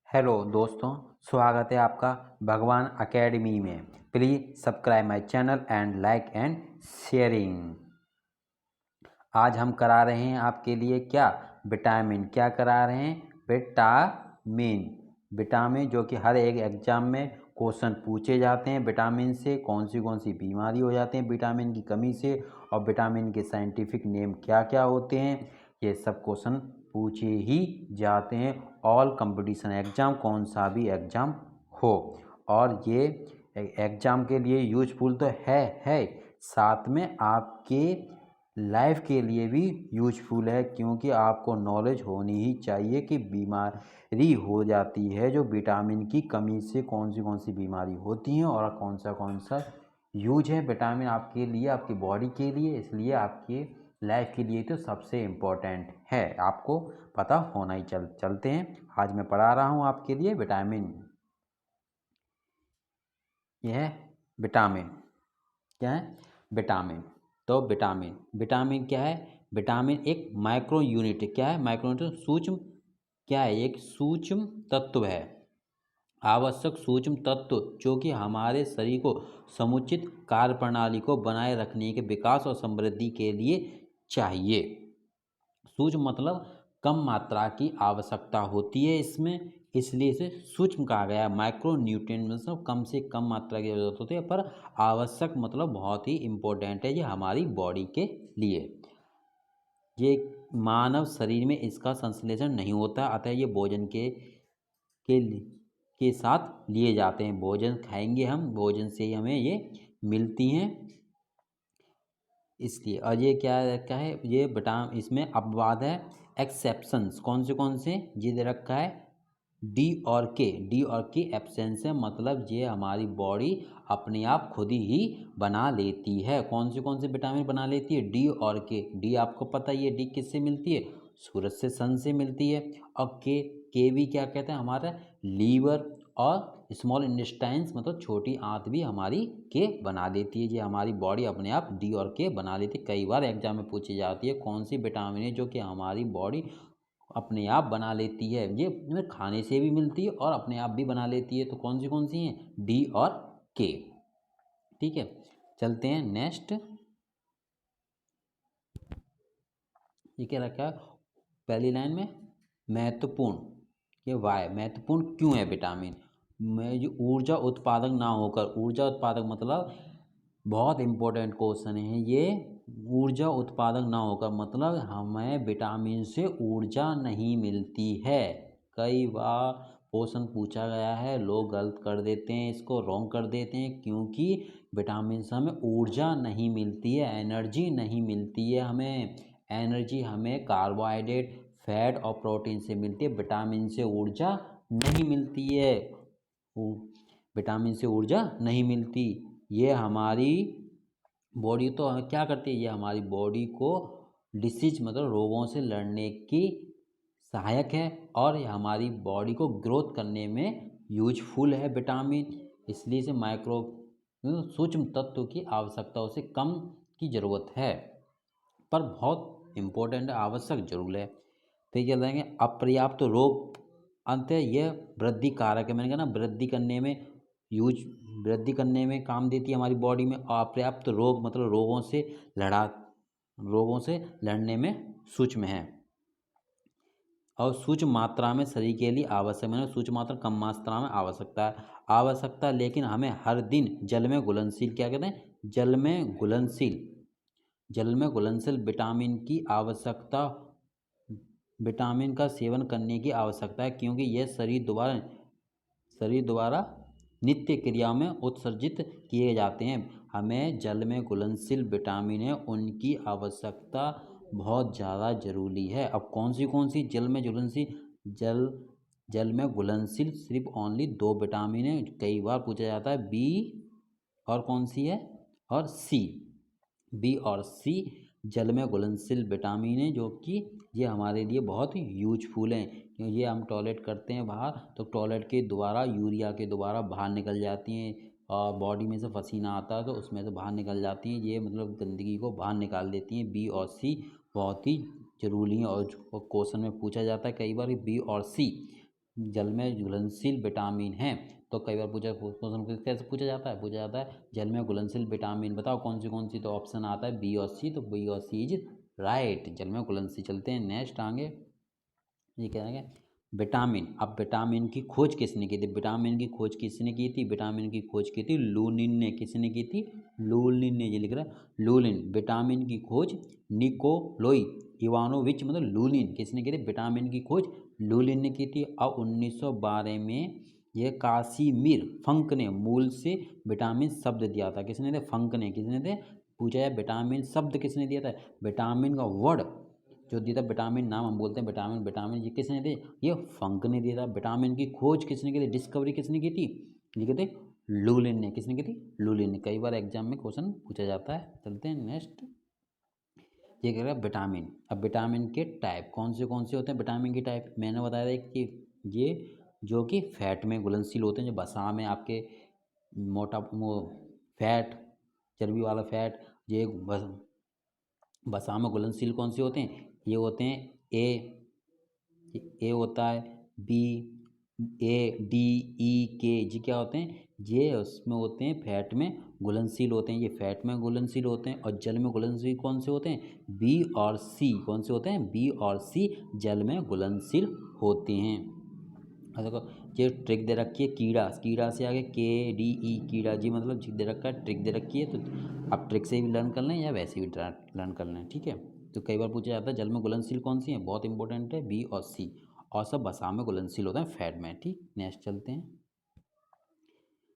Hello दोस्तों, स्वागत है आपका भगवान एकेडमी में। Please subscribe my channel and like and sharing. आज हम करा रहे हैं आपके लिए विटामिन क्या करा रहे हैं? विटामिन जो कि हर एक एग्जाम में क्वेश्चन पूछे जाते हैं। विटामिन से कौन सी बीमारी हो जाती है विटामिन की कमी से, और विटामिन के साइंटिफिक नेम क्या क्या होते हैं, ये सब क्वेश्चन पूछे ही जाते हैं। ऑल कंपटीशन एग्ज़ाम, कौन सा भी एग्ज़ाम हो, और ये एग्ज़ाम के लिए यूजफुल तो है, साथ में आपके लाइफ के लिए भी यूजफुल है, क्योंकि आपको नॉलेज होनी ही चाहिए कि बीमारी हो जाती है जो विटामिन की कमी से, कौन सी बीमारी होती हैं और कौन सा यूज है विटामिन आपके लिए, आपकी बॉडी के लिए। इसलिए आपके लाइफ के लिए तो सबसे इम्पोर्टेंट है, आपको पता होना ही चलते हैं। आज मैं पढ़ा रहा हूँ आपके लिए विटामिन। यह है विटामिन। क्या है? विटामिन। तो विटामिन क्या है? विटामिन एक माइक्रो यूनिट है। क्या है? माइक्रो यूनिट सूक्ष्म, क्या है? एक सूक्ष्म तत्व है, आवश्यक सूक्ष्म तत्व जो कि हमारे शरीर को समुचित कार्य प्रणाली को बनाए रखने के विकास और समृद्धि के लिए चाहिए। सूक्ष्म मतलब कम मात्रा की आवश्यकता होती है इसमें, इसलिए इसे सूक्ष्म कहा गया है। माइक्रो न्यूट्रिएंट मतलब कम से कम मात्रा की जरूरत होती है, पर आवश्यक मतलब बहुत ही इम्पोर्टेंट है ये हमारी बॉडी के लिए। ये मानव शरीर में इसका संश्लेषण नहीं होता, अतः ये भोजन के के साथ लिए जाते हैं। भोजन खाएंगे हम, भोजन से ही हमें ये मिलती हैं, इसलिए। और ये क्या रखा है? ये विटामिन, इसमें अपवाद है, एक्सेप्शंस। कौन से ये दे रखा है? डी और के एब्सेंस है, मतलब ये हमारी बॉडी अपने आप खुद ही बना लेती है। कौन से विटामिन बना लेती है? डी और के। डी आपको पता ही है, डी किससे मिलती है? सूरज से, सन से मिलती है। और के भी क्या कहते हैं? हमारा लीवर और स्मॉल इंटेस्टाइन्स मतलब छोटी आंत भी हमारी के बना देती है। ये हमारी बॉडी अपने आप डी और के बना लेती है। कई बार एग्जाम में पूछी जाती है कौन सी विटामिन है जो कि हमारी बॉडी अपने आप बना लेती है। ये खाने से भी मिलती है और अपने आप भी बना लेती है। तो कौन सी हैं? डी और के। ठीक है, चलते हैं नेक्स्ट। ये क्या रखा है पहली लाइन में? महत्वपूर्ण। ये वाय महत्वपूर्ण क्यों है विटामिन में? जो ऊर्जा उत्पादक ना होकर, ऊर्जा उत्पादक मतलब बहुत इम्पोर्टेंट क्वेश्चन है ये। ऊर्जा उत्पादक ना होकर मतलब हमें विटामिन से ऊर्जा नहीं मिलती है। कई बार क्वेश्चन पूछा गया है, लोग गलत कर देते हैं, इसको रॉन्ग कर देते हैं, क्योंकि विटामिन से हमें ऊर्जा नहीं मिलती है, एनर्जी नहीं मिलती है। हमें एनर्जी हमें कार्बोहाइड्रेट, फैट और प्रोटीन से मिलती है, विटामिन से ऊर्जा नहीं मिलती है। विटामिन से ऊर्जा नहीं मिलती। ये हमारी बॉडी तो क्या करती है? ये हमारी बॉडी को डिसीज मतलब रोगों से लड़ने की सहायक है, और ये हमारी बॉडी को ग्रोथ करने में यूजफुल है विटामिन। इसलिए इसे माइक्रो सूक्ष्म तत्व की आवश्यकता उसे कम की ज़रूरत है, पर बहुत इम्पोर्टेंट है, आवश्यक जरूर है। फिर क्या करेंगे? अपर्याप्त रोग अंत यह वृद्धि कारक है। मैंने कहा ना, वृद्धि करने में काम देती है हमारी बॉडी में। और अपर्याप्त रोग मतलब रोगों से लड़ने में सूक्ष्म है, और सूक्ष्म मात्रा में शरीर के लिए आवश्यक। मैंने सूक्ष्म मात्रा कम मात्रा में आवश्यकता, लेकिन हमें हर दिन जल में घुलनशील, क्या कहते हैं? जल में घुलनशील विटामिन का सेवन करने की आवश्यकता है, क्योंकि यह शरीर द्वारा नित्य क्रिया में उत्सर्जित किए जाते हैं। हमें जल में घुलनशील विटामिन है, उनकी आवश्यकता बहुत ज़्यादा जरूरी है। अब कौन सी जल में घुलनशील? जल में घुलनशील सिर्फ ओनली 2 विटामिन है। कई बार पूछा जाता है बी और कौन सी है? और सी। बी और सी जल में घुलनशील विटामिन है, जो कि ये हमारे लिए बहुत ही यूजफुल हैं। क्योंकि ये हम टॉयलेट करते हैं बाहर, तो टॉयलेट के द्वारा यूरिया के द्वारा बाहर निकल जाती हैं, और बॉडी में से पसीना आता है तो उसमें से बाहर निकल जाती हैं। ये मतलब गंदगी को बाहर निकाल देती हैं। बी और सी बहुत ही जरूरी है, और क्वेश्चन में पूछा जाता है कई बार बी और सी जल में घुलनशील विटामिन है। तो कई बार क्वेश्चन कैसे पूछा जाता है, जल में घुलनशील विटामिन बताओ कौन सी, तो ऑप्शन आता है बी और सी, तो बी और सी इज राइट, जल में घुलनशील। चलते हैं नेक्स्ट आगे, ये क्या है विटामिन। अब विटामिन की खोज किसने की थी, विटामिन की खोज किसने की थी, विटामिन की खोज की थी लूनिन ने। किसने की थी, लूनिन ने, ये लिख रहा है लूनिन। विटामिन की खोज निकोलोई इवानोविच मतलब लूनिन, किसने की थी, विटामिन की खोज लूलिन ने की थी। और 1912 में ये कासिमिर फंक ने मूल से विटामिन शब्द दिया था। किसने थे, फंक ने। किसने थे, पूछा जाए विटामिन शब्द किसने दिया था, विटामिन का वर्ड जो दिया था, विटामिन नाम हम बोलते हैं विटामिन, विटामिन ये किसने थे, ये फंक ने दिया था। विटामिन की खोज किसने की थी, डिस्कवरी किसने की थी, ये कहते लूलिन ने। किसने की थी, लूलिन ने। कई बार एग्जाम में क्वेश्चन पूछा जाता है। चलते हैं नेक्स्ट, ये कह रहा है विटामिन। अब विटामिन के टाइप कौन से होते हैं, विटामिन के टाइप मैंने बताया था कि ये जो कि फैट में घुलनशील होते हैं, जो वसा में आपके मोटा वो फैट, चर्बी वाला फैट, ये वसा में घुलनशील कौन से होते हैं, ये होते हैं ए होता है, बी, ए, डी, ई, के, जी क्या होते हैं, ये उसमें होते हैं फैट में घुलनशील होते हैं, ये फैट में घुलनशील होते हैं। और जल में घुलनशील कौन से होते हैं, बी और सी। कौन से होते हैं, बी और सी जल में घुलनशील होते हैं। और देखो ये ट्रिक दे रखी है, कीड़ा से आगे के डी ई, कीड़ा जी मतलब जी दे रखा है, ट्रिक दे रखी है। तो आप ट्रिक से भी लर्न कर लें या वैसे भी लर्न कर लें, ठीक है। तो कई बार पूछा जाता है जल में घुलनशील कौन सी है, बहुत इंपॉर्टेंट है बी और सी। और सब वसा में घुलनशील होता है फैट में, ठीक। नेक्स्ट चलते हैं,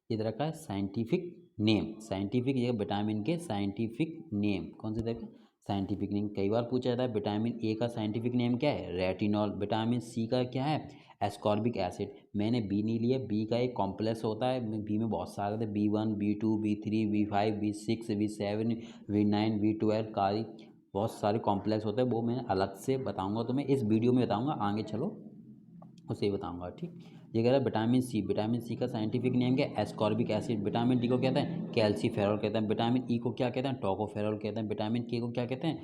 ये तरह का साइंटिफिक नेम, साइंटिफिक ये विटामिन के साइंटिफिक नेम कौन से तरह, साइंटिफिक नेम कई बार पूछा जाता है। विटामिन ए का साइंटिफिक नेम क्या है, रेटिनॉल। विटामिन सी का क्या है, एस्कॉर्बिक एसिड। मैंने बी नहीं लिया, बी का एक कॉम्प्लेक्स होता है, बी में बहुत सारे थे, B1, B2, B3, B5, B6, B7, B9, B12 का बहुत सारे कॉम्प्लेक्स होते हैं, वो मैं अलग से बताऊंगा, तो मैं इस वीडियो में बताऊंगा, आगे चलो उसे ही बताऊंगा, ठीक। ये कह रहा है विटामिन सी का साइंटिफिक नेम क्या है, एस्कॉर्बिक एसिड। विटामिन डी को कहते हैं कैल्सीफेरॉल कहते हैं। विटामिन ई को क्या कहते हैं, टोकोफेरॉल कहते हैं। विटामिन के को क्या कहते हैं,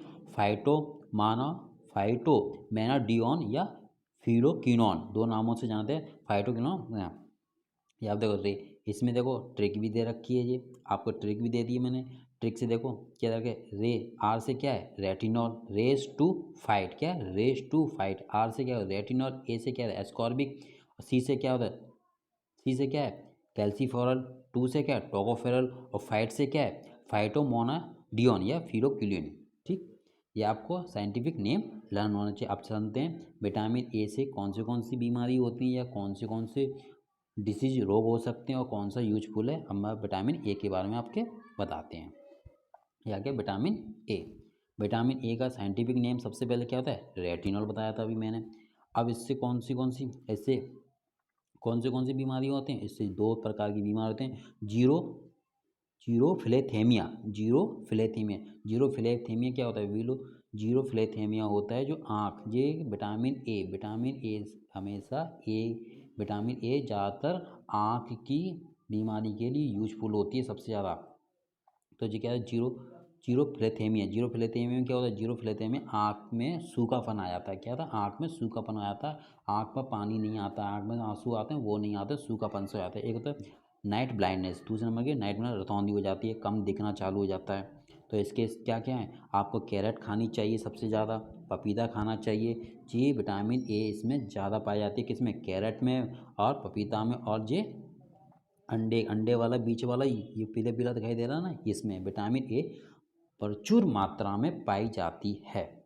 फाइटो मैनाडियोन या फिलोक्विनोन, दो नामों से जानते हैं, फाइटोक्विनोन। ये आप देखो रे, इसमें देखो ट्रिक भी दे रखी है, ये आपको ट्रिक भी दे दी है मैंने। ट्रिक से देखो क्या रखे, रे आर से क्या है, रेटिनॉल, रेस टू फाइट, क्या है, रेस टू फाइट। आर से क्या है, रेटिनॉल। ए से क्या है, एस्कॉर्बिक। सी से क्या होता है, सी से क्या है, कैल्सीफेरॉल। टू से क्या है, टोकोफेरल। और फाइट से क्या है, फाइटोमोनाडियोन या फिलोक्विलिन, ठीक। ये आपको साइंटिफिक नेम लर्न होना चाहिए। आप जानते हैं विटामिन ए से कौन सी बीमारी होती है या कौन से डिसीज रोग हो सकते हैं और कौन सा यूजफुल है। हम विटामिन ए के बारे में आपके बताते हैं। या क्या, विटामिन ए। विटामिन ए का साइंटिफिक नेम सबसे पहले क्या होता है, रेटिनॉल बताया था अभी मैंने। अब इससे ऐसे कौन सी बीमारी होते हैं, इससे दो प्रकार की बीमारी होते हैं, जीरोफिलेथेमिया। जीरोफिलेथेमिया क्या होता है, जीरोफिलेथेमिया होता है जो आँख, ये विटामिन ए हमेशा विटामिन ए ज़्यादातर आँख की बीमारी के लिए यूजफुल होती है सबसे ज़्यादा। तो ये क्या है, जीरोफिलेथेमिया में क्या होता है, जीरोफिलेथेमिया आँख में सूखापन आ जाता है। क्या था, आँख में सूखापन आ जाता है, आँख में पानी नहीं आता, आँख में आंसू आते हैं वो नहीं आते, सूखापन से हो जाता है। एक होता है नाइट ब्लाइंडनेस, दूसरे नंबर की नाइट ब्लाइंडनेस, रतौंधी हो जाती है, कम दिखना चालू हो जाता है। तो इसके क्या क्या है, आपको कैरेट खानी चाहिए सबसे ज़्यादा, पपीता खाना चाहिए। जी विटामिन ए इसमें ज़्यादा पाई जाती है, किसमें, कैरेट में और पपीता में। और ये अंडे वाला बीच वाला ये पीला पीला दिखाई दे रहा है ना, इसमें विटामिन ए प्रचुर मात्रा में पाई जाती है।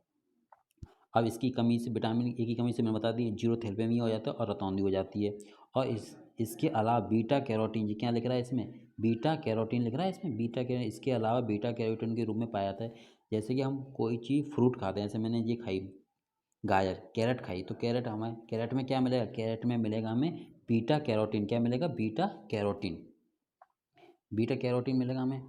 अब इसकी कमी से, विटामिन ए की कमी से मैंने बता दी जीरोथैलेमिया हो जाता है और रतौंधी हो जाती है। और इसके अलावा बीटा कैरोटीन, जी क्या लिख रहा है इसमें, बीटा कैरोटीन लिख रहा है इसमें, बीटा कैरोटीन इसके अलावा बीटा कैरोटीन के रूप में पाया जाता है। जैसे कि हम कोई चीज़ फ्रूट खाते हैं, जैसे मैंने ये खाई गाजर, कैरेट खाई, तो कैरेट में क्या मिलेगा, कैरेट में मिलेगा हमें बीटा कैरोटीन। क्या मिलेगा, बीटा कैरोटीन मिलेगा हमें,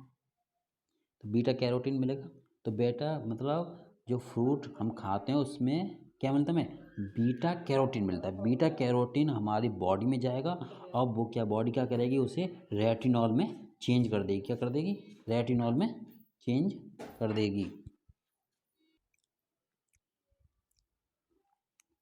तो बीटा कैरोटीन मिलेगा। तो बेटा मतलब जो फ्रूट हम खाते हैं उसमें क्या मिलता है, हमें बीटा कैरोटीन मिलता है। बीटा कैरोटीन हमारी बॉडी में जाएगा और वो क्या, बॉडी क्या करेगी, उसे रेटिनॉल में चेंज कर देगी। क्या कर देगी, रेटिनॉल में चेंज कर देगी।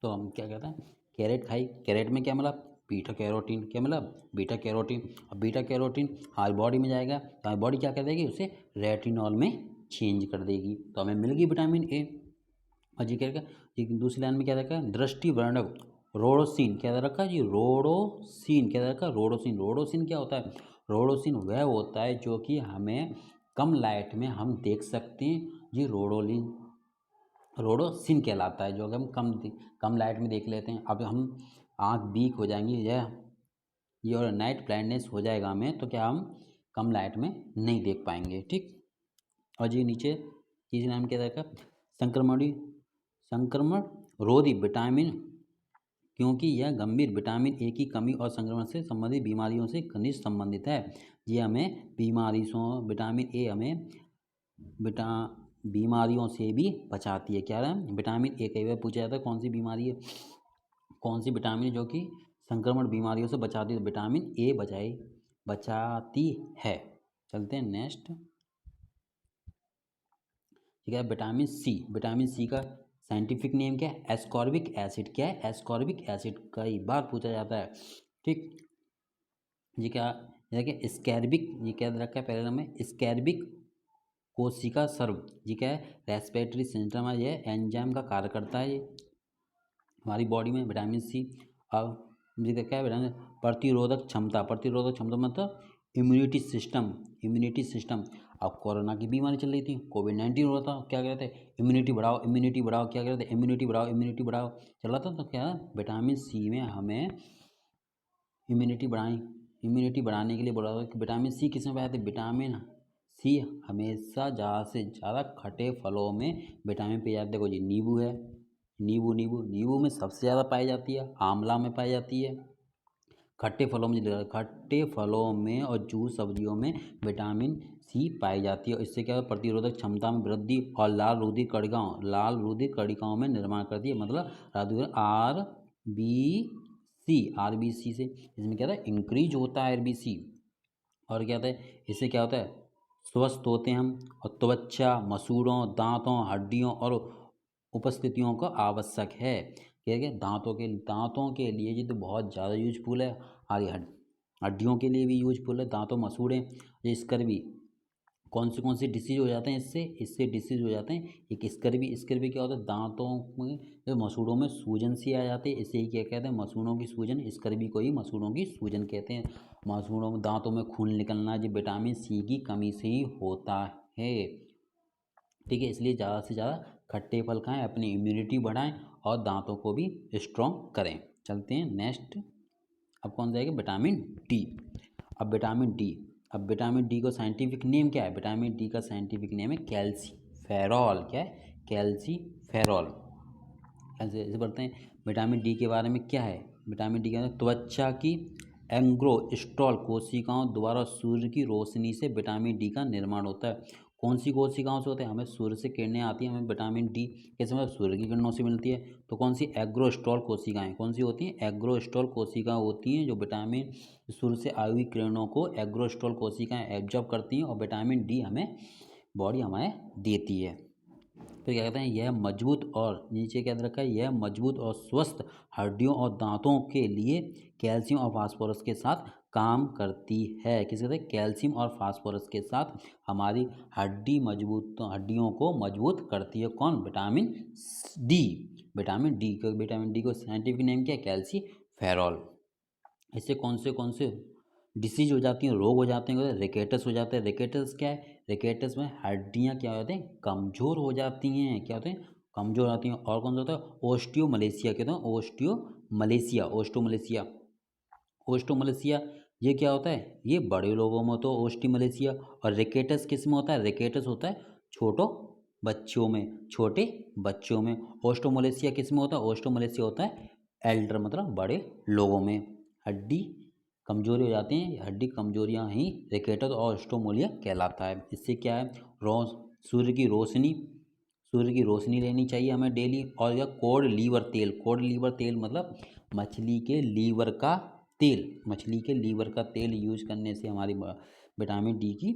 तो हम क्या कहते हैं कैरेट खाई, कैरेट में क्या मिला, बीटा कैरोटीन, क्या मिला, बीटा कैरोटीन। अब बीटा कैरोटीन हमारी बॉडी में जाएगा तो हमारी बॉडी क्या कर देगी, उसे रेटिनॉल में चेंज कर देगी, तो हमें मिल गई विटामिन ए। और जी क्या रखा, जी दूसरी लाइन में क्या रखा है, दृष्टि वर्णक रोडोसिन, क्या रखा है जी, रोडोसिन, क्या रखा है, रोडोसिन। रोडोसिन क्या होता है, रोडोसिन वह होता है जो कि हमें कम लाइट में हम देख सकते हैं जी, रोडोसिन कहलाता है, जो अगर हम कम लाइट में देख लेते हैं। अब हम आँख वीक हो जाएंगी या ये और नाइट ब्लाइंडनेस हो जाएगा हमें, तो क्या हम कम लाइट में नहीं देख पाएंगे, ठीक। और जी नीचे तीसरे नाम क्या रखा, संक्रमण रोधी विटामिन, क्योंकि यह गंभीर विटामिन ए की कमी और संक्रमण से संबंधित बीमारियों से घनिष्ठ संबंधित है। ये हमें विटामिन ए हमें बीमारियों से भी बचाती है। क्या है, विटामिन ए कई बार पूछा जाता है कौन सी बीमारी है, कौन सी विटामिन जो कि संक्रमण बीमारियों से बचाती है, विटामिन ए बचाती है। चलते हैं नेक्स्ट, ठीक है, विटामिन सी का साइंटिफिक नेम क्या है, एस्कॉर्बिक एसिड। क्या है, एस्कॉर्बिक एसिड, कई बार पूछा जाता है, ठीक। ये क्या, देखिए स्कैर्बिक, ये क्या रखा है पहले नंबर में, स्कैर्बिक कोशिका सर्व, ये क्या है, रेस्पिरेटरी सिस्टम है, ये एंजाइम का कार्य करता है ये हमारी बॉडी में, विटामिन सी। अब ये क्या है, विटामिन प्रतिरोधक क्षमता मतलब इम्यूनिटी सिस्टम। अब कोरोना की बीमारी चल रही थी, कोविड-19 हो रहा था, क्या कह रहे थे, इम्यूनिटी बढ़ाओ, क्या कह रहे थे, इम्यूनिटी बढ़ाओ चल रहा था। तो क्या विटामिन सी में हमें इम्यूनिटी बढ़ाने के लिए बोला था कि विटामिन सी किस में पाया था, विटामिन सी हमेशा ज़्यादा से ज़्यादा खट्टे फलों में विटामिन पाई जाती है। देखो जी नींबू है, नींबू में सबसे ज़्यादा पाई जाती है, आंवला में पाई जाती है, खट्टे फलों में और जूस सब्जियों में विटामिन सी पाई जाती है। और इससे क्या है, प्रतिरोधक क्षमता में वृद्धि और लाल रुधिर कणिकाओं में निर्माण करती है, मतलब आरबीसी से इसमें क्या था, इंक्रीज होता है आरबीसी। और क्या होता है, इससे क्या होता है, स्वस्थ होते हैं हम, और त्वचा, मसूड़ों, दांतों, हड्डियों और उपस्थितियों का आवश्यक है। क्या है, दांतों के लिए ये तो बहुत ज़्यादा यूजफुल है, और हड्डियों के लिए भी यूजफुल है, दांतों, मसूड़े, ये स्कर्वी, कौन सी डिसीज हो जाते हैं इससे डिसीज हो जाते हैं, एक स्कर्वी क्या होता है, दांतों में मसूड़ों में सूजन सी आ जाती है, इसे ही क्या कहते हैं, मसूड़ों की सूजन, स्कर्वी को ही मसूड़ों की सूजन कहते हैं। मसूड़ों में दांतों में खून निकलना जो विटामिन सी की कमी से ही होता है, ठीक है। इसलिए ज़्यादा से ज़्यादा खट्टे फल खाएं, अपनी इम्यूनिटी बढ़ाएं और दांतों को भी स्ट्रॉन्ग करें। चलते हैं नेक्स्ट, अब कौन जाएगा, विटामिन डी। अब विटामिन डी का साइंटिफिक नेम क्या है, विटामिन डी का साइंटिफिक नेम है कैल्सीफेरॉल। क्या है, कैल्सीफेरॉल। ऐसे पढ़ते हैं, विटामिन डी के बारे में क्या है, विटामिन डी के अंदर त्वचा की एंग्स्ट्रोम कोशिकाओं द्वारा सूर्य की रोशनी से विटामिन डी का निर्माण होता है। कौन सी कोशिकाओं से होता है, हमें सूर्य से किरणें आती हैं, हमें विटामिन डी कैसे मतलब सूर्य की किरणों से मिलती है। तो कौन सी, एग्रोस्टॉल कोशिकाएं, कौन सी होती हैं, एग्रोस्टॉल कोशिकाएं होती हैं जो विटामिन सूर्य से आई हुई किरणों को एग्रोस्टॉल कोशिकाएं एब्जॉर्ब करती हैं, और विटामिन डी हमें बॉडी हमें देती है। फिर क्या कहते हैं, यह मजबूत, और नीचे क्या रखा है, यह मजबूत और स्वस्थ हड्डियों और दांतों के लिए कैल्शियम और फास्फोरस के साथ काम करती है। किस कहते हैं, कैल्शियम और फास्फोरस के साथ हमारी हड्डियों को मजबूत करती है। कौन, विटामिन डी। विटामिन डी को साइंटिफिक नेम क्या है, कैल्सीफेरॉल। इससे कौन से डिसीज हो जाती हैं, रोग हो जाते हैं, रिकेटस हो जाता है। रिकेटस क्या है, रिकेटस में हड्डियाँ क्या हो जाती हैं, कमज़ोर हो जाती हैं, क्या होते हैं, कमज़ोर हो जाती हैं। और कौन सा होता है, ओस्टियोमलेशिया, कहते हैं ओस्टियोमलेशिया। ये क्या होता है, ये बड़े लोगों में तो ओस्टियोमलेशिया, और रिकेटस किस में होता है, रिकेटस होता है छोटे बच्चों में। ओस्टियोमलेशिया किस में होता है, ओस्टियोमलेशिया होता है एल्डर मतलब बड़े लोगों में। हड्डी कमजोरी हो जाती हैं, हड्डी कमजोरियां ही रिकेटस और ओस्टियोमलेशिया कहलाता है। इससे क्या है, रोज सूर्य की रोशनी लेनी चाहिए हमें डेली। और यह कोड लीवर तेल मतलब मछली के लीवर का तेल यूज करने से हमारी विटामिन डी की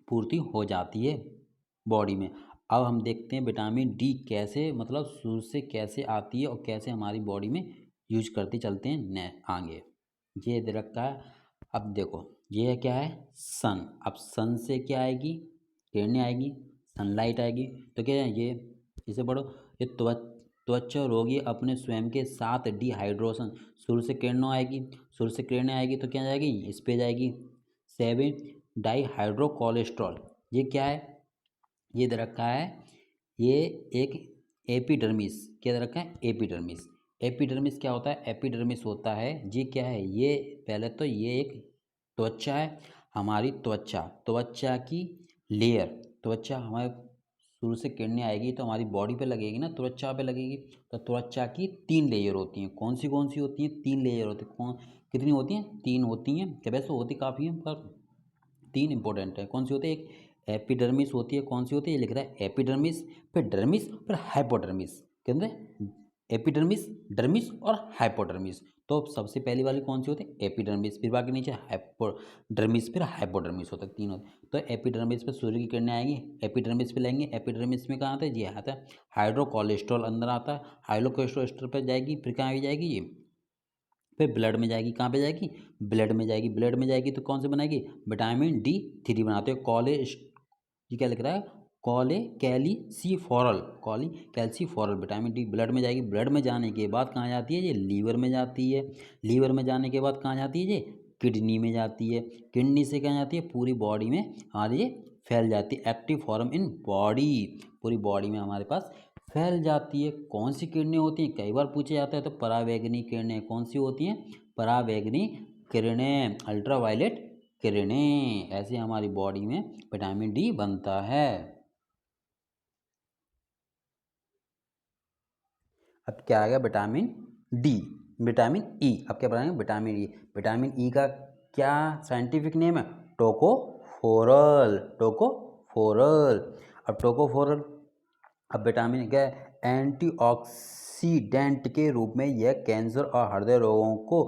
पूर्ति हो जाती है बॉडी में। अब हम देखते हैं विटामिन डी कैसे मतलब सूर्य से कैसे आती है और कैसे हमारी बॉडी में यूज करते चलते हैं आगे। ये दे रखा है। अब देखो ये क्या है, सन। अब सन से क्या आएगी, किरणें आएगी, सनलाइट आएगी। तो क्या है ये, इसे पढ़ो। ये त्वचा रोगी अपने स्वयं के साथ डिहाइड्रोशन, सूर्य से किरणों आएगी, सूर्य से किरणें आएगी तो क्या जाएगी, इस पे जाएगी। 7 डाईहाइड्रो कोलेस्ट्रॉल, ये क्या है, ये दे रखा है, ये एक एपिडर्मिस, क्या दे रखा है, एपिडर्मिस। एपिडर्मिस क्या होता है, एपिडर्मिस होता है, ये क्या है, ये पहले तो ये एक त्वचा है, हमारी त्वचा, त्वचा की लेयर, त्वचा हमारे शुरू से किरणें आएगी तो हमारी बॉडी पे लगेगी ना, त्वचा पे लगेगी। तो त्वचा की 3 लेयर होती हैं, कौन सी होती हैं, 3 लेयर होती हैं। कितनी होती हैं, 3 होती हैं, क्या वैसे होती काफ़ी हैं पर 3 इंपॉर्टेंट है। कौन सी होती है, एक एपिडर्मिस होती है, कौन सी होती है, ये लिख रहा है एपिडर्मिस, फिर डर्मिस, फिर हाइपोडर्मिस। कहते हैं एपिडर्मिस, डर्मिस और हाइपोडर्मिस। तो सबसे पहली वाली कौन सी होती है, एपिडर्मिस, फिर बाकी नीचे हाइपोडर्मिस, फिर हाइपोडर्मिस होता है, 3 होते हैं। तो एपिडर्मिस पे सूर्य की किरणें आएंगी, एपिडर्मिस पे लेंगे, एपिडर्मिस में कहाँ आता है, ये आता है हाइड्रो कोलेस्ट्रॉल, अंदर आता है, हाइड्रो कोलेस्ट्रॉल पर जाएगी, फिर कहाँ जाएगी ये, फिर ब्लड में जाएगी, कहाँ पे जाएगी, ब्लड में जाएगी, ब्लड में जाएगी तो कौन से बनाएगी, विटामिन D3 बनाते हो, ये क्या लिख रहा है, कॉले कैल्सीफोरल, कॉली कैल्सीफोरल, विटामिन D ब्लड में जाएगी, ब्लड में जाने के बाद कहाँ जाती है, ये लीवर में जाती है, लीवर में जाने के बाद कहाँ जाती है, ये किडनी में जाती है, किडनी से कहाँ जाती है, पूरी बॉडी में हमारी ये फैल जाती है, एक्टिव फॉर्म इन बॉडी, पूरी बॉडी में हमारे पास फैल जाती है। कौन सी किरणें होती हैं, कई बार पूछे जाता है, तो परावैंगनी किरणें, कौन सी होती हैं, परावैंगनी किरणें, अल्ट्रावायलेट किरणें, ऐसे हमारी बॉडी में विटामिन D बनता है। अब क्या आ गया, विटामिन D, विटामिन E, अब क्या बनाएंगे, विटामिन E, विटामिन E का क्या साइंटिफिक नेम है, टोकोफोरल, टोकोफोरल। अब टोकोफोरल, अब विटामिन क्या है, एंटीऑक्सीडेंट के रूप में यह कैंसर और हृदय रोगों को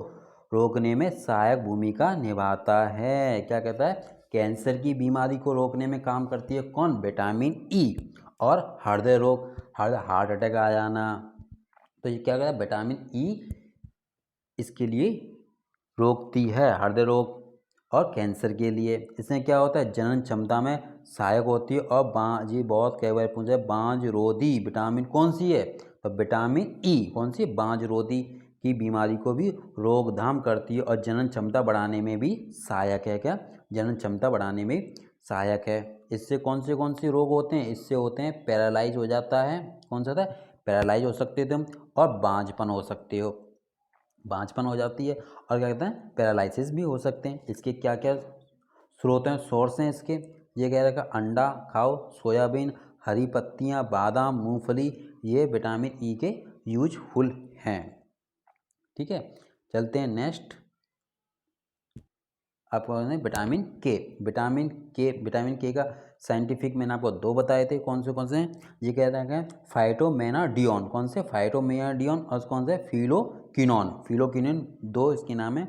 रोकने में सहायक भूमिका निभाता है। क्या कहता है, कैंसर की बीमारी को रोकने में काम करती है कौन, विटामिन E। और हृदय रोग, हार्ट अटैक आ जाना, तो ये क्या कहता है, विटामिन E इसके लिए रोकती है, हृदय रोग और कैंसर के लिए। इसमें क्या होता है, जनन क्षमता में सहायक होती है। और जी बहुत कई बार पूछा है, बांझ रोधी विटामिन कौन सी है, तो विटामिन E कौन सी, बांझ रोधी की बीमारी को भी रोकथाम करती है और जनन क्षमता बढ़ाने में भी सहायक है। क्या, जनन क्षमता बढ़ाने में सहायक है। इससे कौन से रोग होते हैं, इससे होते हैं पैरालाइज हो जाता है, कौन सा था, पैरालाइज हो सकते हो तुम, और बांझपन हो सकते हो, बांझपन हो जाती है, और क्या कहते हैं, पैरालिसिस भी हो सकते हैं। इसके क्या क्या स्रोत हैं, सोर्स हैं इसके, ये कह रखा, अंडा खाओ, सोयाबीन, हरी पत्तियां, बादाम, मूंगफली, ये विटामिन E के यूजफुल हैं। ठीक है, चलते हैं नेक्स्ट। आपको विटामिन के का साइंटिफिक मैंने आपको 2 बताए थे, कौन से हैं, ये कहता है फाइटोमेनाडियोन, कौन से, फाइटोमेनाडियोन, और कौन से, फिलोक्विनोन, फिलोक्विनोन 2 इसके नाम है।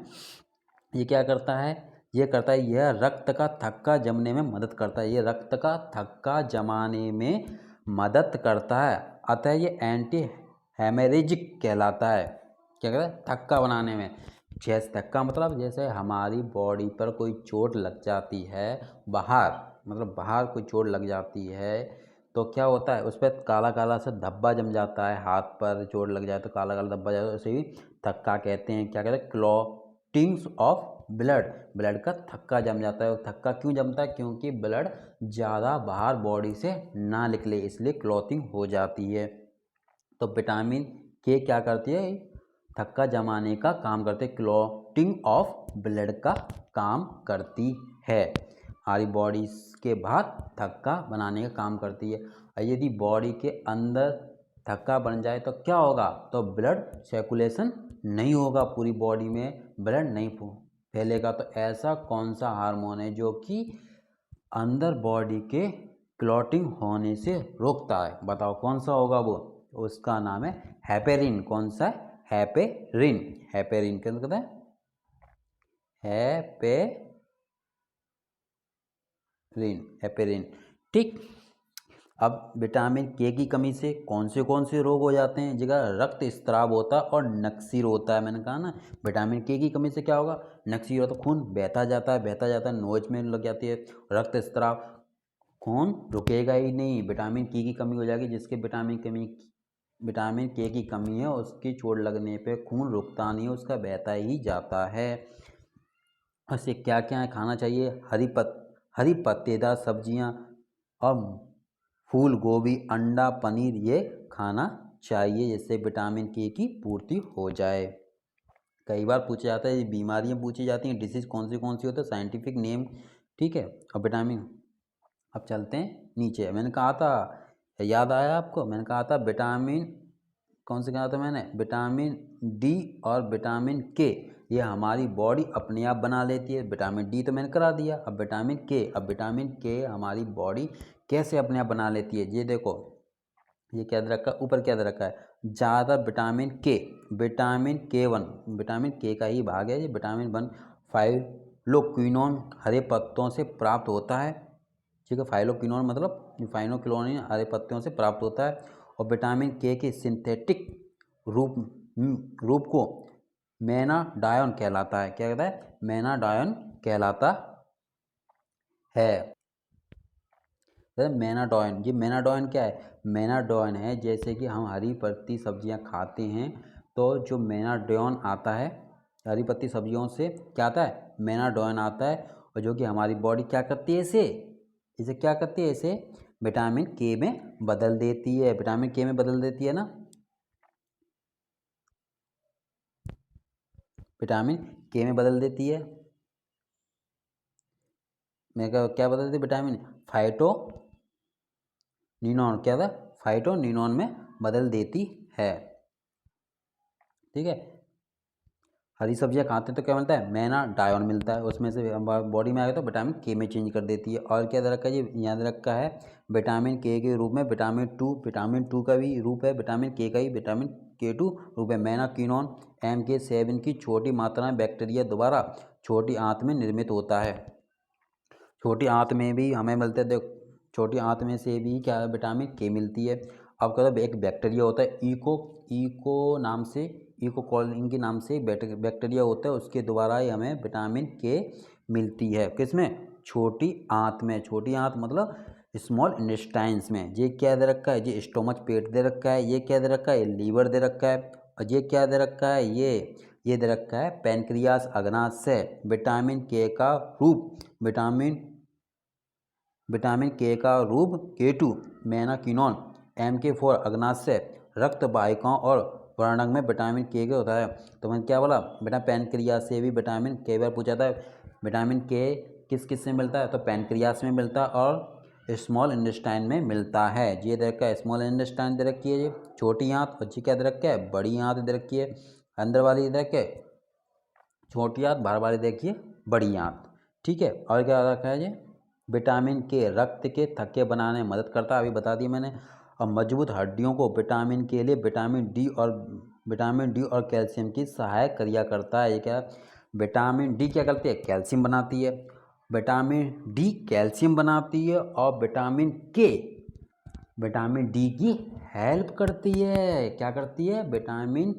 ये क्या करता है, ये करता है, यह रक्त का थक्का जमने में मदद करता है, ये रक्त का थक्का जमाने में मदद करता है, अतः ये एंटी हेमरेजिक कहलाता है। क्या कहता है, थक्का बनाने में, जैसे थक्का मतलब जैसे हमारी बॉडी पर कोई चोट लग जाती है, बाहर मतलब बाहर कोई चोट लग जाती है तो क्या होता है, उस पर काला काला सा धब्बा जम जाता है, हाथ पर चोट लग जाए तो काला काला धब्बा जाता है, उसे भी थक्का कहते हैं। क्या कहते हैं, क्लॉटिंग्स ऑफ ब्लड, ब्लड का थक्का जम जाता है। थक्का क्यों जमता है, क्योंकि ब्लड ज़्यादा बाहर बॉडी से ना निकले, इसलिए क्लॉटिंग हो जाती है। तो विटामिन के क्या करती है, थक्का जमाने का काम करते, क्लॉटिंग ऑफ ब्लड का काम करती है, हमारी बॉडी के बाहर थक्का बनाने का काम करती है। और यदि बॉडी के अंदर थक्का बन जाए तो क्या होगा, तो ब्लड सर्कुलेशन नहीं होगा, पूरी बॉडी में ब्लड नहीं फैलेगा। तो ऐसा कौन सा हार्मोन है जो कि अंदर बॉडी के क्लॉटिंग होने से रोकता है, बताओ कौन सा होगा वो, उसका नाम है हेपेरिन। कौन सा है, हेपेरिन, हेपेरिन क्या कहते हैं, हेपेरिन, हेपेरिन। ठीक, अब विटामिन के की कमी से कौन से रोग हो जाते हैं, जगह रक्त स्त्राव होता है और नक्सीर होता है। मैंने कहा ना, विटामिन के की कमी से क्या होगा, नक्सीर होता है, खून बहता जाता है, नोच में लग जाती है, रक्त स्त्राव, खून रुकेगा ही नहीं, विटामिन के की कमी हो जाएगी। जिसके विटामिन के की कमी है उसकी चोट लगने पे खून रुकता नहीं है, उसका बहता ही जाता है। ऐसे क्या क्या है खाना चाहिए, हरी पत्तेदार सब्जियां और फूल गोभी, अंडा, पनीर, ये खाना चाहिए जिससे विटामिन के की पूर्ति हो जाए। कई बार पूछा जाता है, ये बीमारियां पूछी जाती हैं, डिसीज कौन सी होती है, साइंटिफिक नेम, ठीक है। और विटामिन, अब चलते हैं नीचे। मैंने कहा था, याद आया आपको, मैंने कहा था विटामिन कौन से कहा था मैंने, विटामिन डी और विटामिन के, ये हमारी बॉडी अपने आप बना लेती है। विटामिन डी तो मैंने करा दिया, अब विटामिन के हमारी बॉडी कैसे अपने आप बना लेती है, ये देखो, ये क्या दे रखा है, ऊपर क्या दे रखा है, ज़्यादा विटामिन के 1, विटामिन के का ही भाग है ये, विटामिन 1 फाइलोक्विनोन हरे पत्तों से प्राप्त होता है, ठीक है। फाइलोक्विनोन मतलब फाइनोक्लोनिन हरे पत्तों से प्राप्त होता है। और विटामिन के सिंथेटिक रूप को मेनाडायोन कहलाता है, क्या कहता है, मेनाडायोन कहलाता है। मेनाडोइन, ये मेनाडोइन क्या है, मेनाडोइन है, जैसे कि हम हरी पत्ती सब्जियां खाते हैं तो जो मेनाडोइन आता है, हरी पत्ती सब्जियों से क्या आता है, मेनाडोइन आता है, और जो कि हमारी बॉडी क्या करती है, इसे क्या करती है, इसे विटामिन के में बदल देती है, विटामिन के में बदल देती है ना, विटामिन के में बदल देती है। मैं क्या बदल देती है, विटामिन फाइटोनिनोन, क्या था, फाइटोनिनोन में बदल देती है, ठीक है। हरी सब्जियां खाते हैं तो क्या मिलता है, मेनाडायोन मिलता है, उसमें से बॉडी में आएगा तो विटामिन के में चेंज कर देती है। और क्या दे रखा है, ये याद रखा है, विटामिन के रूप में विटामिन टू का भी रूप है, विटामिन के का ही विटामिन के2 रूप है। मेनाक्विनोन MK7 की छोटी मात्रा में बैक्टीरिया द्वारा छोटी आंत में निर्मित होता है। छोटी आंत में भी हमें मिलते हैं, देखो छोटी आंत में से भी क्या है, विटामिन के मिलती है। अब क्या होता है, एक बैक्टीरिया होता है इको कॉलिन के नाम से बैक्टीरिया होता है, उसके द्वारा ही हमें विटामिन के मिलती है, किसमें, छोटी आंत में, छोटी आंत मतलब स्मॉल इंटेस्टाइन्स में। ये क्या दे रखा है, ये स्टोमच पेट दे रखा है, ये क्या दे रखा है, लीवर दे रखा है, और ये क्या दे रखा है, ये दे रखा है पैनक्रियास अग्नाशय। विटामिन के का रूप विटामिन के का रूप K2 मेनाक्विनोन, MK4 अग्नाशय, रक्त वाहिकाओं और वर्णक में विटामिन के होता है। तो मैंने क्या बोला, बेटा पैनक्रियास से भी विटामिन के बार पूछा था, विटामिन के किस से मिलता है, तो पैनक्रियास में मिलता है और स्मॉल इंटेस्टाइन में मिलता है। ये दे रखा है, स्मॉल इंटेस्टाइन दे रखी है, ये छोटी आंत, और जी क्या दे रखा है, बड़ी आंत दे रखी है, अंदर वाली दे रखे छोटी आंत, बाहर वाली देखिए बड़ी आंत, ठीक है। और क्या रखा है, ये विटामिन के रक्त के थक्के बनाने में मदद करता है, अभी बता दी मैंने। और मजबूत हड्डियों को विटामिन के लिए विटामिन डी और कैल्शियम की सहायक क्रिया करता है। ये क्या, विटामिन डी क्या करती है, कैल्शियम बनाती है, विटामिन डी कैल्शियम बनाती है, और विटामिन डी की हेल्प करती है, क्या करती है, विटामिन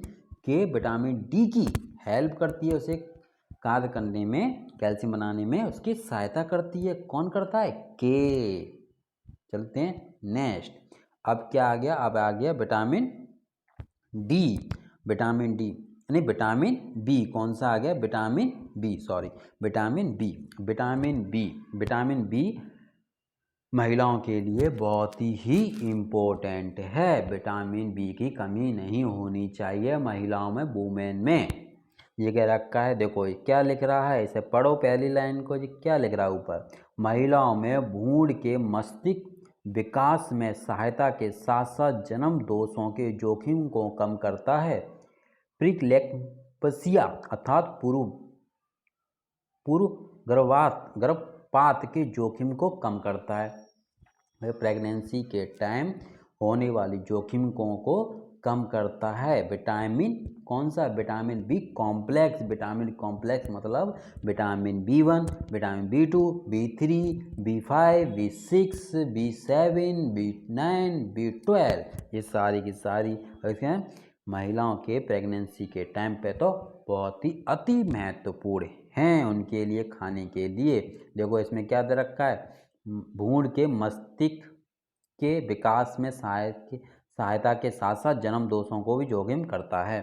डी की हेल्प करती है, उसे कार्य करने में, कैल्शियम बनाने में उसकी सहायता करती है। कौन करता है, के। चलते हैं नेक्स्ट। अब क्या आ गया, अब आ गया विटामिन डी, नहीं विटामिन बी, कौन सा आ गया, विटामिन बी महिलाओं के लिए बहुत ही इम्पोर्टेंट है। विटामिन बी की कमी नहीं होनी चाहिए महिलाओं में, वुमेन में। ये क्या रखा है, देखो ये क्या लिख रहा है, इसे पढ़ो पहली लाइन को, ये क्या लिख रहा है ऊपर, महिलाओं में भ्रूण के मस्तिष्क विकास में सहायता के साथ साथ जन्म दोषों के जोखिम को कम करता है। प्रीक्लेम्पसिया अर्थात पूर्व गर्भपात के जोखिम को कम करता है। प्रेगनेंसी के टाइम होने वाली जोखिमों को कम करता है। विटामिन कौन सा? Vitamin B complex. Vitamin complex मतलब vitamin B1, vitamin B2, B3, B5, B6, B7, B9, B12, ये सारी की सारी महिलाओं के प्रेगनेंसी के टाइम पे तो बहुत ही अति महत्वपूर्ण हैं उनके लिए खाने के लिए। देखो इसमें क्या दे रखा है, भ्रूण के मस्तिष्क के विकास में सहायता के साथ साथ जन्म दोषों को भी जोखिम करता है।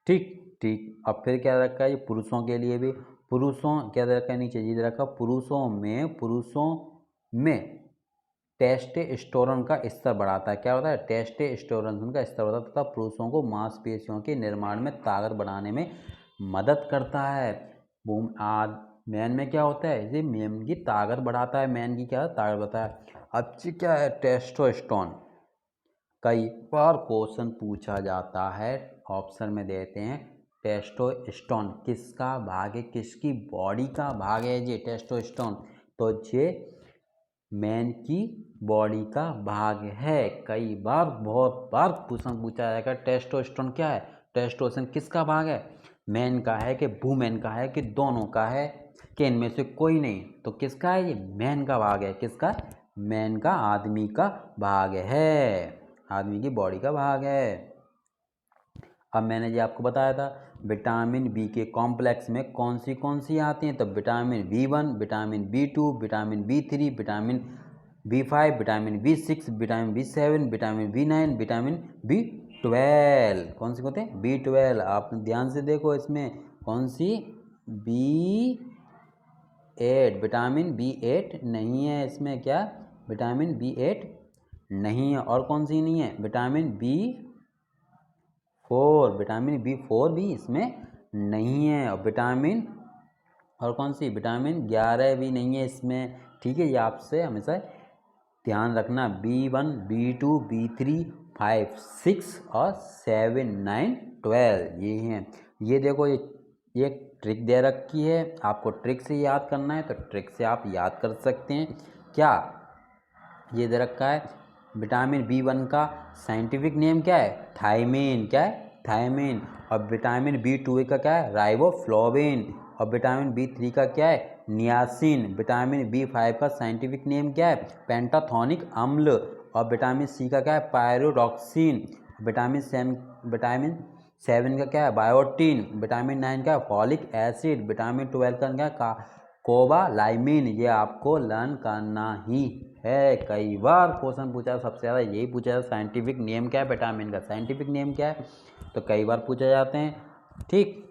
ठीक ठीक। अब फिर क्या रखा है, ये पुरुषों के लिए भी, पुरुषों क्या दे रखा है, नीचे ये दे रखा, पुरुषों में टेस्टोस्टेरोन का स्तर बढ़ाता है। क्या होता है? टेस्टोस्टेरोन का स्तर बढ़ाता है तथा पुरुषों को मांसपेशियों के निर्माण में ताकत बढ़ाने में मदद करता है। मैन में क्या होता है, ये मैन की ताकत बढ़ाता है, मैन की क्या ताकत बढ़ाता है। अब क्या है टेस्टोस्टेरोन? कई बार क्वेश्चन पूछा जाता है, ऑप्शन में देते हैं टेस्टोस्टेरोन किसका भाग है, किसकी बॉडी का भाग है ये टेस्टोस्टेरोन? तो ये मैन की बॉडी का भाग है। कई बार बहुत बार क्वेश्चन पूछा जाएगा टेस्टोस्टेरोन क्या है, टेस्टोस्टेरोन किसका भाग है, मैन का है कि वुमेन का है कि दोनों का है कि इनमें से कोई नहीं? तो किसका है ये? मैन का भाग है। किसका? मैन का, आदमी का भाग है, आदमी की बॉडी का भाग है। अब मैंने ये आपको बताया था विटामिन बी के कॉम्प्लेक्स में कौन सी आती हैं, तो vitamin B1, vitamin B2, vitamin B3, vitamin B5, vitamin B6, vitamin B7, vitamin B9, vitamin B12। कौन सी होते हैं? B12। आप ध्यान से देखो इसमें कौन सी, B8, विटामिन B8 नहीं है इसमें। क्या? विटामिन B8 नहीं है। और कौन सी नहीं है? विटामिन B4, विटामिन B4 भी इसमें नहीं है। और विटामिन, और कौन सी? विटामिन 11 भी नहीं है इसमें। ठीक है, ये आपसे हमेशा ध्यान रखना। B1, B2, B3, 5, 6 और 7, 9, 12 ये हैं। ये देखो ये ट्रिक दे रखी है, आपको ट्रिक से याद करना है तो ट्रिक से आप याद कर सकते हैं। क्या ये दे रखा है, विटामिन B1 का साइंटिफिक नेम क्या है? थायमीन। क्या है? थायमीन। और विटामिन B2 का क्या है? राइबोफ्लोविन। और विटामिन B3 का क्या है? नियासिन। विटामिन B5 का साइंटिफिक नेम क्या है? पेंटाथोनिक अम्ल। और विटामिन C का क्या है? पायरोडॉक्सिन। विटामिन 7 का क्या है? बायोटीन। विटामिन 9 का है? Folic acid. विटामिन 12 का क्या है? कोबालाइमिन। ये आपको लर्न करना ही है। कई बार क्वेश्चन पूछा, सबसे ज़्यादा यही पूछा जाता है साइंटिफिक नेम क्या है विटामिन का, साइंटिफिक नेम क्या है, तो कई बार पूछे जाते हैं। ठीक।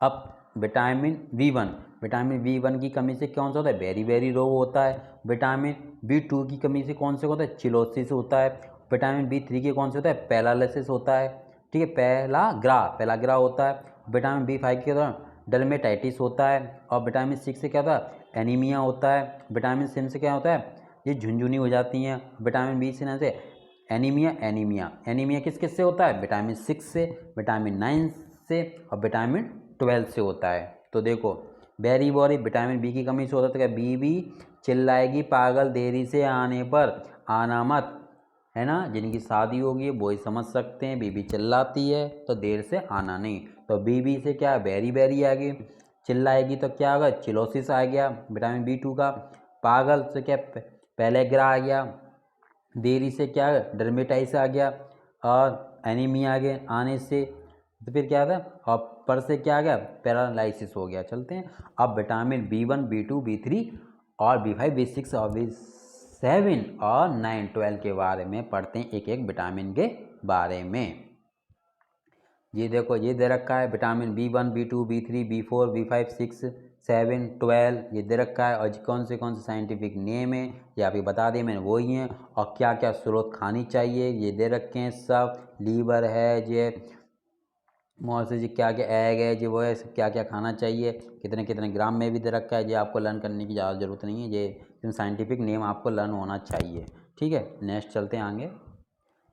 अब विटामिन B1 की कमी से कौन सा होता है? बेरी बेरी रोग होता है। विटामिन B2 की कमी से कौन से होता है? चिलोसिस होता है। विटामिन B3 के कौन से होता है? पैरालिसिस होता है। ठीक है, पेलाग्रा होता है। विटामिन B5 के दौरान डर्मेटाइटिस होता है। और विटामिन 6 से क्या होता है? एनीमिया होता है। विटामिन 7 से क्या होता है? ये झुनझुनी हो जाती हैं। विटामिन B से ना से एनीमिया किस किस से होता है? विटामिन 6 से, विटामिन 9 से और विटामिन 12 से होता है। तो देखो बेरी बोरी विटामिन B की कमी से होता है। तो क्या बीबी चिल्लाएगी पागल देरी से आने पर, आना मत, है ना? जिनकी शादी होगी वो ही समझ सकते हैं, बीबी चिल्लाती है तो देर से आना नहीं। तो बीबी से क्या? बेरी आ गई, चिल्लाएगी तो क्या होगा? चिलोसिस आ गया विटामिन B2 का। पागल से क्या? पेलेग्रा आ गया। देरी से क्या? डर्मेटाइटिस आ गया। और एनीमिया आ गया आने से, तो फिर क्या था? और पर से क्या आ गया? पैरालाइसिस हो गया। चलते हैं अब विटामिन B1, B2, B3 और B5, B6 और B7 और 9, 12 के बारे में पढ़ते हैं, एक एक विटामिन के बारे में। ये देखो ये दे रखा है vitamin B1, B2, B3, B4, B5, 6, 7, 12 ये दे रखा है। और कौन से साइंटिफिक नेम है ये अभी बता दें मैंने, वही हैं। और क्या क्या स्रोत खानी चाहिए ये दे रखे हैं सब। लीवर है ये, मौसे जी क्या क्या एग है जी, वो है क्या क्या खाना चाहिए, कितने कितने ग्राम में भी दे रखा है। ये आपको लर्न करने की ज़्यादा ज़रूरत नहीं है, ये साइंटिफिक नेम आपको लर्न होना चाहिए। ठीक है, नेक्स्ट चलते हैं आगे।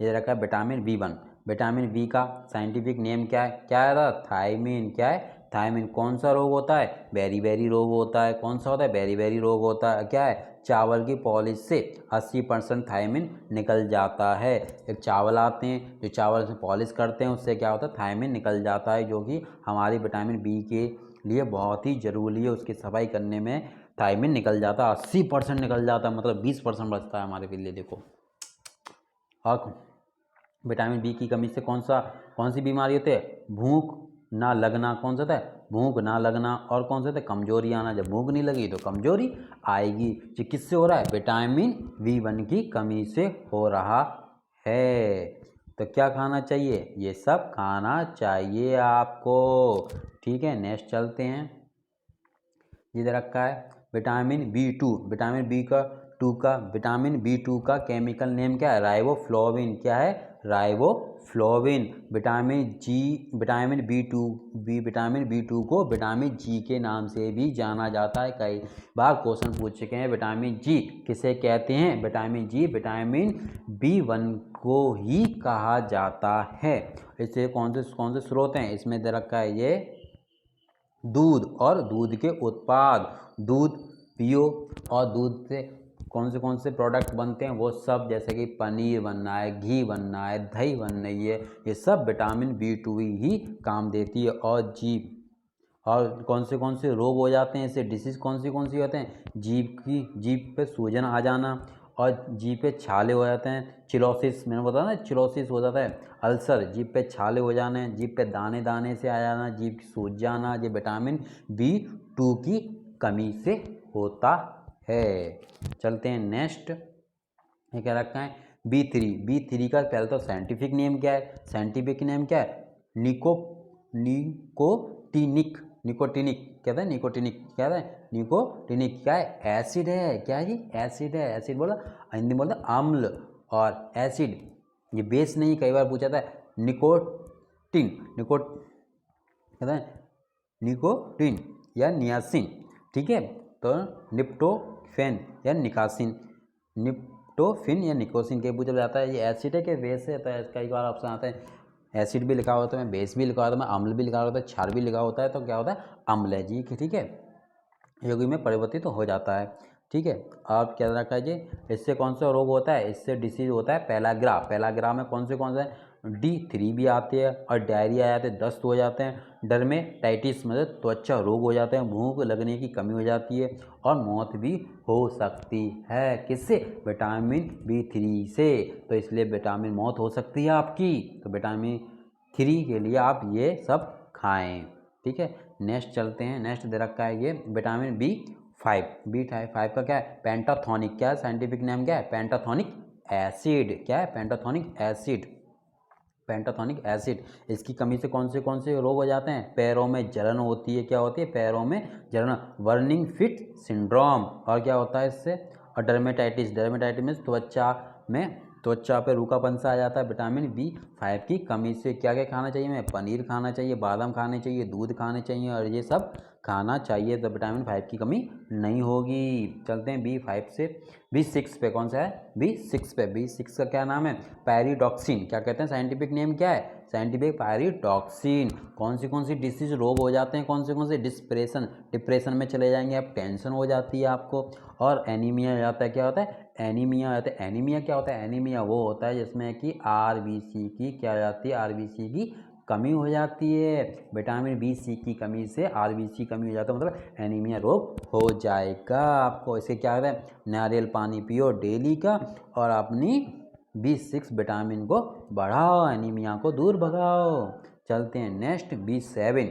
ये रखा है विटामिन B1। विटामिन B का साइंटिफिक नेम क्या है? क्या है? थायमीन। क्या है? थायमिन कौन सा रोग होता है? बेरी रोग होता है। कौन सा होता है? बेरी रोग होता है। क्या है? चावल की पॉलिश से 80% थायमिन निकल जाता है। एक चावल आते हैं जो चावल से पॉलिश करते हैं, उससे क्या होता है? थायमिन निकल जाता है, जो कि हमारी विटामिन बी के लिए बहुत ही ज़रूरी है। उसकी सफाई करने में थायमिन निकल जाता है, 80% निकल जाता है, मतलब 20% बचता है हमारे लिए। देखो, और विटामिन बी की कमी से कौन सी बीमारी होती है? भूख ना लगना। कौन सा था? भूख ना लगना। और कौन सा था? कमजोरी आना। जब भूख नहीं लगी तो कमजोरी आएगी। ये किससे हो रहा है? विटामिन B1 की कमी से हो रहा है। तो क्या खाना चाहिए? ये सब खाना चाहिए आपको। ठीक है, नेक्स्ट चलते हैं। इधर रखा है vitamin B2। Vitamin B two का केमिकल नेम क्या है? राइबोफ्लोविन। क्या है? राइबोफ्लोविन। विटामिन बी टू को विटामिन जी के नाम से भी जाना जाता है। कई बार क्वेश्चन पूछ चुके हैं, विटामिन जी किसे कहते हैं? विटामिन जी विटामिन B1 को ही कहा जाता है। इससे कौन से स्रोत हैं? इसमें दे रखा है ये दूध और दूध के उत्पाद। दूध पियो, और दूध से कौन से प्रोडक्ट बनते हैं वो सब, जैसे कि पनीर बनना है, घी बनना है, दही बन रही है, ये सब विटामिन B2 ही काम देती है। और कौन से रोग हो जाते हैं इससे? डिसीज़ कौन सी होते हैं? जीभ पे सूजन आ जाना, और जीभ पे छाले हो जाते हैं। चिलोसिस, मैंने बताया ना, चिलोसिस हो जाता है। अल्सर, जीभ पे छाले हो जाने, जीभ पे दाने दाने से आ जाना, जीभ सूज जाना, ये विटामिन B2 की कमी से होता है। चलते हैं नेक्स्ट। ये क्या रखा है? B3 का पहले तो साइंटिफिक नेम क्या है? निकोटिनिक कहता है। निकोटिनिक क्या है? एसिड है। क्या है जी? एसिड है। एसिड बोला, हिंदी बोलता अम्ल, और एसिड ये बेस नहीं, कई बार पूछा था। कहता है निकोटिन या नियासिन। ठीक है, तो निप्टोफेन या निकोसिन के पूछा जाता है। ये एसिड है कि बेस है? तो कई बार ऑप्शन आता है, एसिड भी लिखा होता है, बेस भी लिखा होता है, अम्ल भी लिखा होता है, क्षार भी लिखा होता है। तो क्या होता है? अम्ल है जी। ठीक है, योगी में परिवर्तित हो जाता है। ठीक है, आप क्या रखा है जी? इससे कौन सा रोग होता है? इससे डिसीज होता है पेलाग्रा में कौन से D3 भी आते हैं, और डायरिया आ जाते हैं, दस्त हो जाते हैं, डर्मेटाइटिस मतलब त्वचा रोग हो जाते हैं, भूख लगने की कमी हो जाती है, और मौत भी हो सकती है। किससे? विटामिन B3 से। तो इसलिए विटामिन मौत हो सकती है आपकी, तो विटामिन 3 के लिए आप ये सब खाएं। ठीक है, नेक्स्ट चलते हैं। नेक्स्ट दे रखा है ये विटामिन B5 का क्या है? पेंटाथोनिक। क्या है? साइंटिफिक नेम क्या है? Pantothenic acid. क्या है? Pantothenic acid. इसकी कमी से कौन से रोग हो जाते हैं? पैरों में जलन होती है। क्या होती है? पैरों में जलन, बर्निंग फिट सिंड्रोम। और क्या होता है इससे? और डर्मेटाइटिस में त्वचा पे रूखापन सा आ जाता है। विटामिन B5 की कमी से क्या खाना चाहिए? हमें पनीर खाना चाहिए, बादाम खाने चाहिए, दूध खाने चाहिए, और ये सब खाना चाहिए, तो विटामिन 5 की कमी नहीं होगी। चलते हैं B5 से B6 पे। कौन सा है? B6 का क्या नाम है? पैरिडॉक्सिन। क्या कहते हैं? साइंटिफिक नेम क्या है? पैरिडॉक्सिन। कौन सी डिसीज रोग हो जाते हैं? कौन से? डिप्रेशन में चले जाएंगे आप, टेंशन हो जाती है आपको, और एनीमिया आ जाता है। क्या होता है? एनीमिया क्या होता है? एनीमिया वो होता है जिसमें कि RBC की क्या हो जाती है? RBC की कमी हो जाती है। विटामिन B6 की कमी से RBC कमी हो जाता है, मतलब एनीमिया रोग हो जाएगा आपको। इसे क्या होता है? नारियल पानी पियो डेली का, और अपनी B6 विटामिन को बढ़ाओ, एनीमिया को दूर भगाओ। चलते हैं नेक्स्ट B7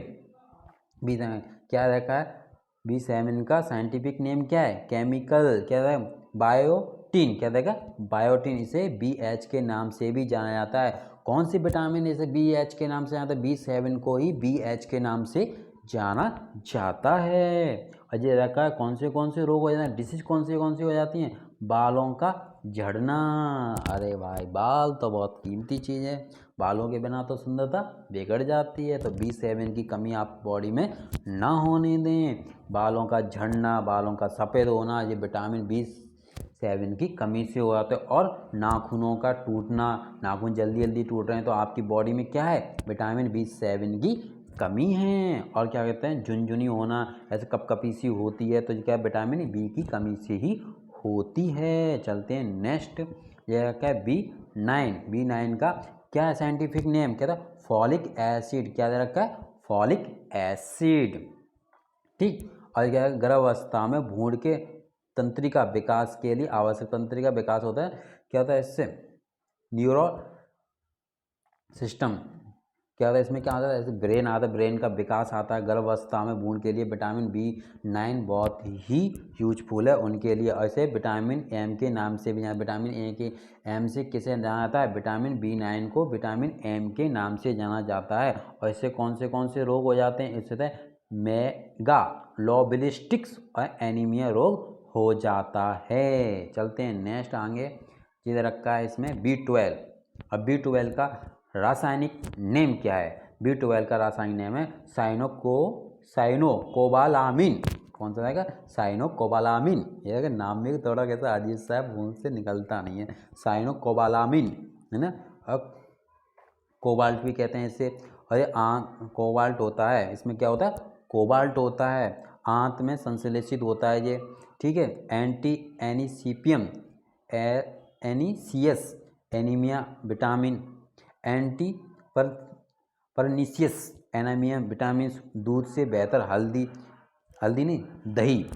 क्या रखा है? B7 का साइंटिफिक नेम क्या है? केमिकल क्या है? बायोटीन। क्या देगा? बायोटीन। इसे BH के नाम से भी जाना जाता है। कौन सी विटामिन इसे BH के नाम से जाना जाता है? B7 को ही BH के नाम से जाना जाता है। और ये रखा है कौन से रोग हो जाते हैं? डिसीज कौन सी हो जाती हैं? बालों का झड़ना। अरे भाई, बाल तो बहुत कीमती चीज़ है, बालों के बिना तो सुंदरता बिगड़ जाती है। तो B7 की कमी आप बॉडी में ना होने दें। बालों का झड़ना, बालों का सफ़ेद होना, ये विटामिन B7 की कमी से हो जाता है। और नाखूनों का टूटना, नाखून जल्दी टूट रहे हैं, तो आपकी बॉडी में क्या है? विटामिन B7 की कमी है। और क्या कहते हैं, झुनझुनी होना, ऐसे कपकपी सी होती है, तो क्या है, विटामिन बी की कमी से ही होती है। चलते हैं नेक्स्ट, यह क्या है, B9। B9 का क्या है साइंटिफिक नेम, क्या था, फॉलिक एसिड। क्या दे रखा है, फॉलिक एसिड। ठीक। और क्या है, गर्भावस्था में भ्रूण के तंत्रिका विकास के लिए आवश्यक तंत्रिका विकास होता है। क्या होता है इससे, न्यूरो सिस्टम। क्या होता है इसमें, क्या होता है, जैसे ब्रेन आता है, ब्रेन का विकास आता है गर्भावस्था में भ्रूण के लिए। विटामिन B9 बहुत ही यूजफुल है उनके लिए। ऐसे विटामिन एम के नाम से भी, विटामिन ए के एम से किसे जाना जाता है, विटामिन B9 को विटामिन एम के नाम से जाना जाता है। और इससे कौन से रोग हो जाते हैं, इससे मेगालोबिलिस्टिक्स और एनीमिया रोग हो जाता है। चलते हैं नेक्स्ट आगे, चीज़ रखा है इसमें B12। अब B12 का रासायनिक नेम क्या है, B12 का रासायनिक नेम है साइनोकोबालामिन। कौन सा रहेगा, साइनोकोबालामिन। ये नाम में थोड़ा कैसा अजीब सा है, मुंह से निकलता नहीं है, साइनोकोबालामिन, है ना। अब कोबाल्ट भी कहते हैं इसे। अरे कोबाल्ट होता है, इसमें क्या होता है, कोबाल्ट होता है, आंत में संश्लेषित होता है ये। ठीक है। एंटी एनीसीपियम एनीसीएस एनीमिया विटामिन, एंटी पर परनीसियस एनीमिया विटामिन, दूध से बेहतर हल्दी, हल्दी नहीं दही।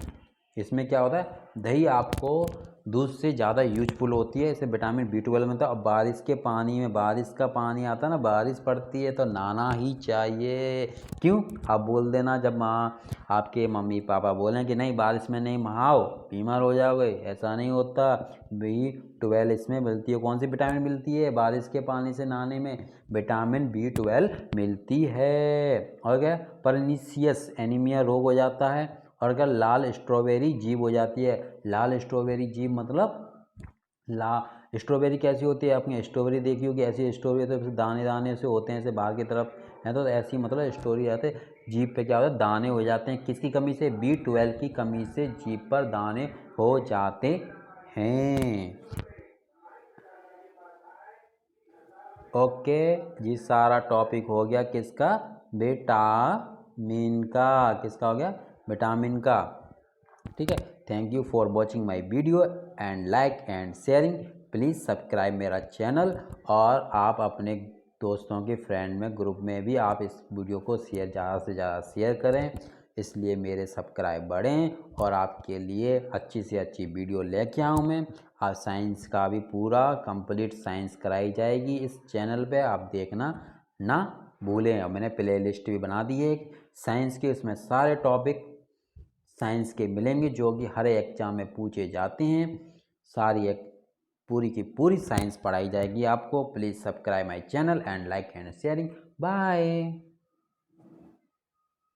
इसमें क्या होता है, दही आपको दूध से ज़्यादा यूजफुल होती है, इसे विटामिन B12 मिलता है। अब बारिश के पानी में, बारिश का पानी आता है ना, बारिश पड़ती है तो नहाना ही चाहिए। क्यों, आप बोल देना जब आपके मम्मी पापा बोलें कि नहीं बारिश में नहीं नहाओ बीमार हो जाओगे, ऐसा नहीं होता। B12 इसमें मिलती है। कौन सी विटामिन मिलती है, बारिश के पानी से नहाने में विटामिन B12 मिलती है। और क्या, परनीसियस एनीमिया रोग हो जाता है। और अगर लाल स्ट्रॉबेरी जीभ हो जाती है, लाल स्ट्रॉबेरी जीभ मतलब स्ट्रॉबेरी कैसी होती है, आपने स्ट्रॉबेरी देखी होगी, ऐसी स्ट्रॉबेरी तो दाने दाने से होते हैं ऐसे बाहर की तरफ है, तो ऐसी मतलब स्टोरी आते जीभ पे क्या होता है, दाने हो जाते हैं। किसकी कमी से, B12 की कमी से जीभ पर दाने हो जाते हैं। ओके जी, सारा टॉपिक हो गया किसका, विटामिन का। किसका हो गया, विटामिन का। ठीक है। Thank you for watching my video and like and sharing. Please subscribe मेरा चैनल। और आप अपने दोस्तों के फ्रेंड में, ग्रुप में भी आप इस वीडियो को ज़्यादा से ज़्यादा शेयर करें, इसलिए मेरे सब्सक्राइब बढ़ें और आपके लिए अच्छी से अच्छी वीडियो लेके आऊँ मैं। आज साइंस का भी पूरा कंप्लीट साइंस कराई जाएगी इस चैनल पे, आप देखना ना भूलें। और मैंने प्ले लिस्ट भी बना दी है साइंस के, उसमें सारे टॉपिक साइंस के मिलेंगे जो कि हर एग्जाम में पूछे जाते हैं। सारी एक पूरी की पूरी साइंस पढ़ाई जाएगी आपको। Please subscribe my channel and like and sharing. Bye.